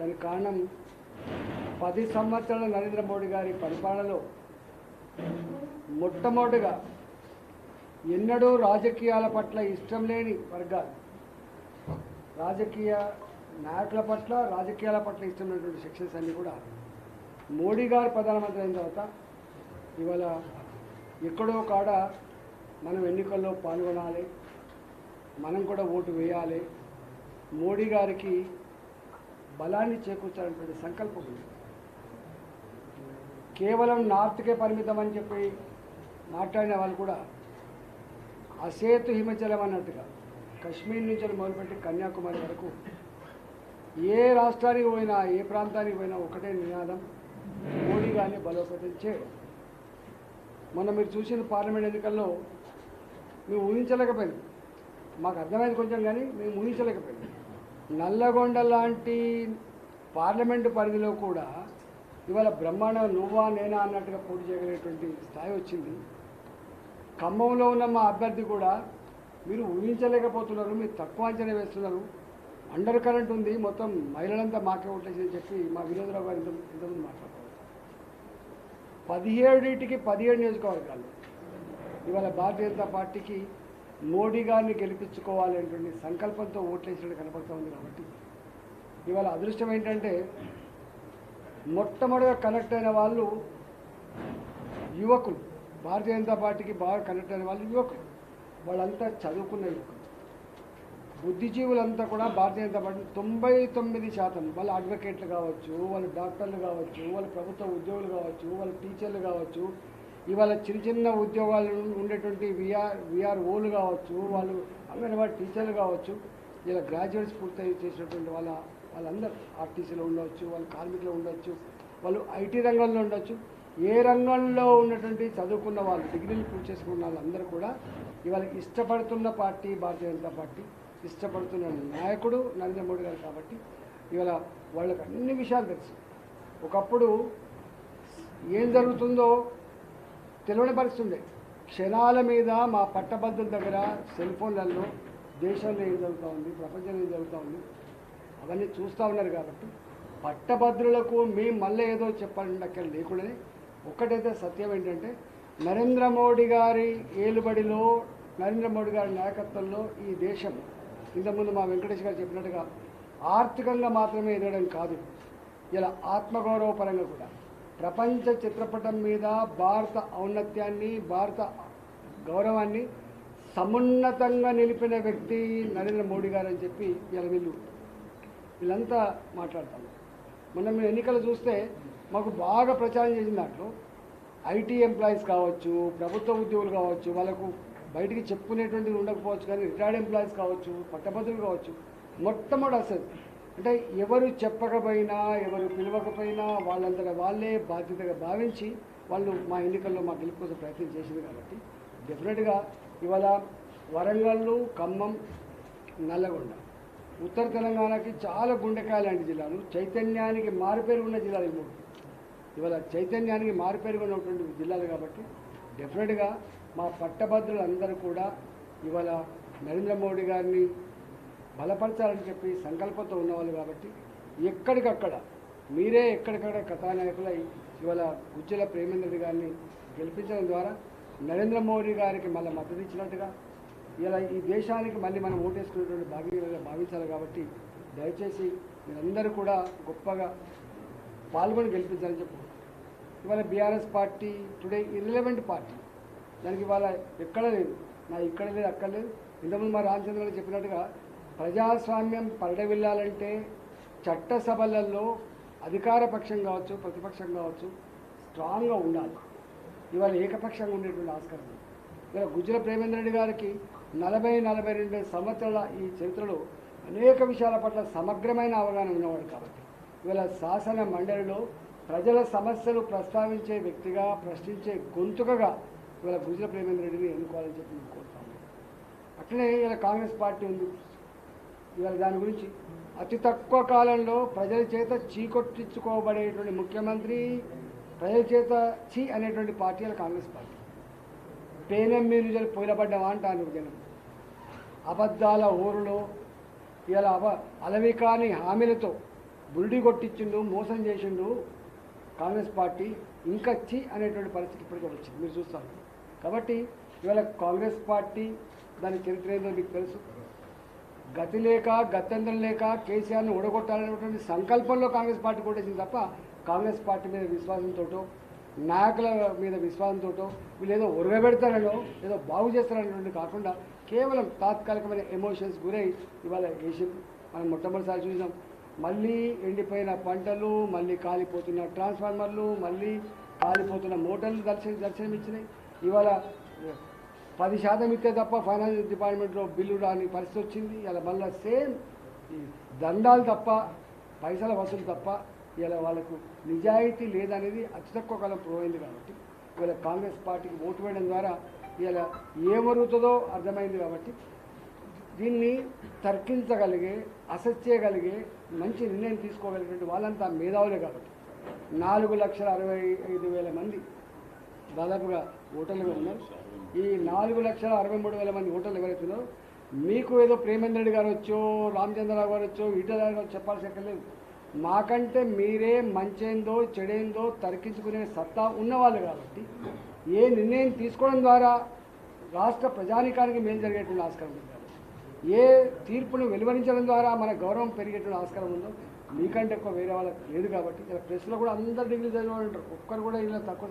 దానికి కారణం 10 సంవత్సరాల నరేంద్ర మోడీ గారి పరిపాలనలో మొట్టమొదటిగా ఎన్నడూ రాజకీయాల పట్ల ఇష్టం లేని వర్గాలు, రాజకీయ నాయకుల పట్ల, రాజకీయాల పట్ల ఇష్టం లేనటువంటి సెక్షన్స్ అన్నీ కూడా మోడీ గారు ప్రధానమంత్రి అయిన తర్వాత ఇవాళ ఎక్కడో కాడ మనం ఎన్నికల్లో పాల్గొనాలి, మనం కూడా ఓటు వేయాలి, మోడీ గారికి బలాన్ని చేకూర్చాలనేటువంటి సంకల్పం ఉంది. కేవలం నార్త్కే పరిమితం అని చెప్పి మాట్లాడిన వాళ్ళు కూడా అసేతు హిమచలం అన్నట్టుగా కశ్మీర్ నుంచి మొదలుపెట్టి కన్యాకుమారి వరకు ఏ రాష్ట్రానికి పోయినా, ఏ ప్రాంతానికి పోయినా ఒకటే నినాదం, మోడీ గారిని బలోపేతం చేయడం. మొన్న మీరు చూసిన పార్లమెంట్ ఎన్నికల్లో మేము ఊహించలేకపోయింది, మాకు అర్థమైంది కొంచెం, కానీ మేము ఊహించలేకపోయింది. నల్లగొండ లాంటి పార్లమెంటు పరిధిలో కూడా ఇవాళ బ్రహ్మాండం నువ్వా నేనా అన్నట్టుగా పోటీ చేయగలిగేటువంటి స్థాయి వచ్చింది. ఖమ్మంలో ఉన్న మా అభ్యర్థి కూడా మీరు ఊహించలేకపోతున్నారు, మీరు తక్కువ అంచనా వేస్తున్నారు, అండర్ కరెంట్ ఉంది, మొత్తం మహిళలంతా మాకే ఓట్లేసిందని చెప్పి మా వినోదరావు గారు ఇంతకుముందు మాట్లాడుతున్నారు. 17 నియోజకవర్గాలు ఇవాళ భారతీయ జనతా పార్టీకి మోడీ గారిని గెలిపించుకోవాలి అనేటువంటి సంకల్పంతో ఓట్లేసినట్టు కనపడుతూ ఉంది. కాబట్టి ఇవాళ అదృష్టం ఏంటంటే మొట్టమొదటిగా కనెక్ట్ అయిన వాళ్ళు యువకులు, భారతీయ జనతా పార్టీకి బాగా కనెక్ట్ అయిన వాళ్ళు యువకులు, వాళ్ళంతా చదువుకున్న యువకులు, బుద్ధిజీవులంతా కూడా భారతీయ జనతా పార్టీ 99% వాళ్ళు అడ్వకేట్లు కావచ్చు, వాళ్ళు డాక్టర్లు కావచ్చు, వాళ్ళు ప్రభుత్వ ఉద్యోగులు కావచ్చు, వాళ్ళు టీచర్లు కావచ్చు, ఇవాళ చిన్న చిన్న ఉద్యోగాలు ఉండేటువంటి విఆర్ఓలు కావచ్చు, వాళ్ళు అంగన్వాడీ టీచర్లు కావచ్చు, ఇలా గ్రాడ్యుయేట్స్ పూర్తి చేసినటువంటి వాళ్ళందరూ ఆర్టీసీలో ఉండవచ్చు, వాళ్ళు కార్మికులు ఉండొచ్చు, వాళ్ళు ఐటీ రంగంలో ఉండొచ్చు, ఏ రంగంలో ఉన్నటువంటి చదువుకున్న వాళ్ళు, డిగ్రీలు పూర్తి చేసుకున్న వాళ్ళందరూ కూడా ఇవాళ ఇష్టపడుతున్న పార్టీ భారతీయ జనతా పార్టీ, ఇష్టపడుతున్న నాయకుడు నరేంద్ర మోడీ గారు. కాబట్టి ఇవాళ వాళ్ళకి అన్ని విషయాలు తెలుసు. ఒకప్పుడు ఏం జరుగుతుందో తెలియని పరిస్థితి ఉండే, క్షణాల మీద మా పట్టభద్రుల దగ్గర సెల్ ఫోన్లలో దేశంలో ఏం జరుగుతూ ఉంది, ప్రపంచంలో ఏం జరుగుతూ ఉంది అవన్నీ చూస్తూ ఉన్నారు. కాబట్టి పట్టభద్రులకు మేము మళ్ళీ ఏదో చెప్పాలంటే అక్కడ లేకుండానే ఒక్కటైతే సత్యం ఏంటంటే నరేంద్ర మోడీ గారి ఏలుబడిలో, నరేంద్ర మోడీ గారి నాయకత్వంలో ఈ దేశం ఇంతకుముందు మా వెంకటేష్ గారు చెప్పినట్టుగా ఆర్థికంగా మాత్రమే ఎదగడం కాదు, ఇలా ఆత్మగౌరవపరంగా కూడా ప్రపంచ చిత్రపటం మీద భారత ఔన్నత్యాన్ని, భారత గౌరవాన్ని సమున్నతంగా నిలిపిన వ్యక్తి నరేంద్ర మోడీ గారు అని చెప్పి ఇలా వీళ్ళంతా మాట్లాడతారు. మొన్న మేము ఎన్నికలు చూస్తే మాకు బాగా ప్రచారం చేసిన దాంట్లో ఐటీ ఎంప్లాయీస్ కావచ్చు, ప్రభుత్వ ఉద్యోగులు కావచ్చు, వాళ్ళకు బయటికి చెప్పుకునేటువంటిది ఉండకపోవచ్చు, కానీ రిటైర్డ్ ఎంప్లాయీస్ కావచ్చు, పట్టభద్రులు కావచ్చు, మొట్టమొదటి అసలు అంటే ఎవరు చెప్పకపోయినా, ఎవరు పిలవకపోయినా వాళ్ళంతటా వాళ్ళే బాధ్యతగా భావించి వాళ్ళు మా ఎన్నికల్లో మా గెలుపు కోసం ప్రయత్నం చేసింది. కాబట్టి డెఫినెట్గా ఇవాళ వరంగల్, ఖమ్మం, నల్లగొండ, ఉత్తర తెలంగాణకి చాలా గుండెకాయ లాంటి జిల్లాలు, చైతన్యానికి మారుపేరు ఉన్న జిల్లాలు ఈ మూడు, ఇవాళ చైతన్యానికి మారుపేరుగా ఉన్నటువంటి జిల్లాలు. కాబట్టి డెఫినెట్గా మా పట్టభద్రులందరూ కూడా ఇవాళ నరేంద్ర మోడీ గారిని బలపరచాలని చెప్పి సంకల్పంతో ఉన్నవాళ్ళు. కాబట్టి ఎక్కడికక్కడ మీరే ఎక్కడికక్కడ కథానాయకులై ఇవాళ గుజ్జల ప్రేమేంద్ర గారిని గెలిపించడం ద్వారా నరేంద్ర మోడీ గారికి మళ్ళీ మద్దతు ఇచ్చినట్టుగా ఇలా ఈ దేశానికి మళ్ళీ మనం ఓటేసుకునేటువంటి భావించాలి. కాబట్టి దయచేసి మీరందరూ కూడా గొప్పగా పాల్గొని గెలిపించాలని చెప్పు. ఇవాళ బీఆర్ఎస్ పార్టీ టుడే ఇర్రిలెవెంట్ పార్టీ, దానికి ఇవాళ ఎక్కడ లేదు, నా ఇక్కడ లేదు అక్కడ లేదు. ఇంతకుముందు మా రామచంద్ర గారు చెప్పినట్టుగా ప్రజాస్వామ్యం పరిడవిల్లాలంటే చట్టసభలలో అధికార పక్షం కావచ్చు, ప్రతిపక్షం కావచ్చు స్ట్రాంగ్గా ఉండాలి. ఇవాళ ఏకపక్షంగా ఉండేటువంటి ఆస్కారం. ఇవాళ గుజ్జల ప్రేమేంద్ర రెడ్డి గారికి 40-42 సంవత్సరాల ఈ చరిత్రలో అనేక విషయాల పట్ల సమగ్రమైన అవగాహన ఉన్నవాడు. కాబట్టి ఇవాళ శాసన మండలిలో ప్రజల సమస్యలు ప్రస్తావించే వ్యక్తిగా, ప్రశ్నించే గొంతుకగా ఇవాళ గుజ్జల ప్రేమేంద్ర రెడ్డిని ఎన్నుకోవాలని చెప్పి నేను కోరుతాను. అట్లనే ఇవాళ కాంగ్రెస్ పార్టీ ఉంది. ఇవాళ దాని గురించి అతి తక్కువ కాలంలో ప్రజల చేత చీకొట్టించుకోబడేటువంటి ముఖ్యమంత్రి, ప్రజల చేత చీ అనేటువంటి పార్టీ ఇవాళ కాంగ్రెస్ పార్టీ. పేనం మీరు పోయినపడ్డావా అంటాను జనం. అబద్ధాల ఊరులో ఇలా అలవి కాని హామీలతో బుల్డి కొట్టించిండు, మోసం చేసిండు కాంగ్రెస్ పార్టీ, ఇంకా అనేటువంటి పరిస్థితి ఇప్పటికే వచ్చింది, మీరు చూస్తారు. కాబట్టి ఇవాళ కాంగ్రెస్ పార్టీ దాని చరిత్ర ఏదో మీకు తెలుసు. గతి లేక గత్యంతరం లేక కేసీఆర్ని ఓడగొట్టాలనేటువంటి సంకల్పంలో కాంగ్రెస్ పార్టీ కొట్టేసింది తప్ప కాంగ్రెస్ పార్టీ మీద విశ్వాసంతో, నాయకుల మీద విశ్వాసంతో వీళ్ళు ఏదో ఉరగబెడతారనో ఏదో బాగు చేస్తారనేటువంటి కాకుండా కేవలం తాత్కాలికమైన ఎమోషన్స్ గురై ఇవాళ వేసింది. మనం మొట్టమొదటిసారి చూసాం, మళ్ళీ ఎండిపోయిన పంటలు, మళ్ళీ కాలిపోతున్న ట్రాన్స్ఫార్మర్లు, మళ్ళీ కాలిపోతున్న మోటార్లు దర్శనమిచ్చినాయి. ఇవాళ 10% ఇస్తే తప్ప ఫైనాన్స్ డిపార్ట్మెంట్లో బిల్లు రాని పరిస్థితి వచ్చింది. ఇలా మళ్ళీ సేమ్ ఈ దండాలు తప్ప, పైసల వసూలు తప్ప ఇలా వాళ్ళకు నిజాయితీ లేదనేది అతి తక్కువ కాలం ప్రూవ్ అయింది. కాబట్టి ఇవాళ కాంగ్రెస్ పార్టీకి ఓటు వేయడం ద్వారా ఇలా ఏమరుగుతుందో అర్థమైంది. కాబట్టి దీన్ని తర్కించగలిగే, అసెస్ చేయగలిగే, మంచి నిర్ణయం తీసుకోగలిగినటువంటి వాళ్ళంతా మేధావులే. కాబట్టి 4,65,000 మంది దాదాపుగా ఓటర్లుగా ఉన్నారు. ఈ 4,63,000 మంది ఓటర్లు ఎవరైతే ఉన్నారో మీకు ఏదో ప్రేమేంద్ర రెడ్డి గారు వచ్చో, రామచంద్రరావు గారు వచ్చో, ఈటల గారు చెప్పాల్సి ఎక్కర్లేదు. మాకంటే మీరే మంచేందో చెడేందో తర్కించుకునే సత్తా ఉన్నవాళ్ళు. కాబట్టి ఏ నిర్ణయం తీసుకోవడం ద్వారా రాష్ట్ర ప్రజానికానికి మేలు జరిగేటువంటి ఆస్కారం ఉంది, ఏ తీర్పును వెలువరించడం ద్వారా మన గౌరవం పెరిగేటువంటి ఆస్కారం ఉందో మీకంటే ఎక్కువ వేరే వాళ్ళకి లేదు. కాబట్టి ఇలా ప్రెస్లో కూడా అందరు డిగ్రీ చదివి ఉంటారు, ఒక్కరు కూడా ఇలా తక్కువ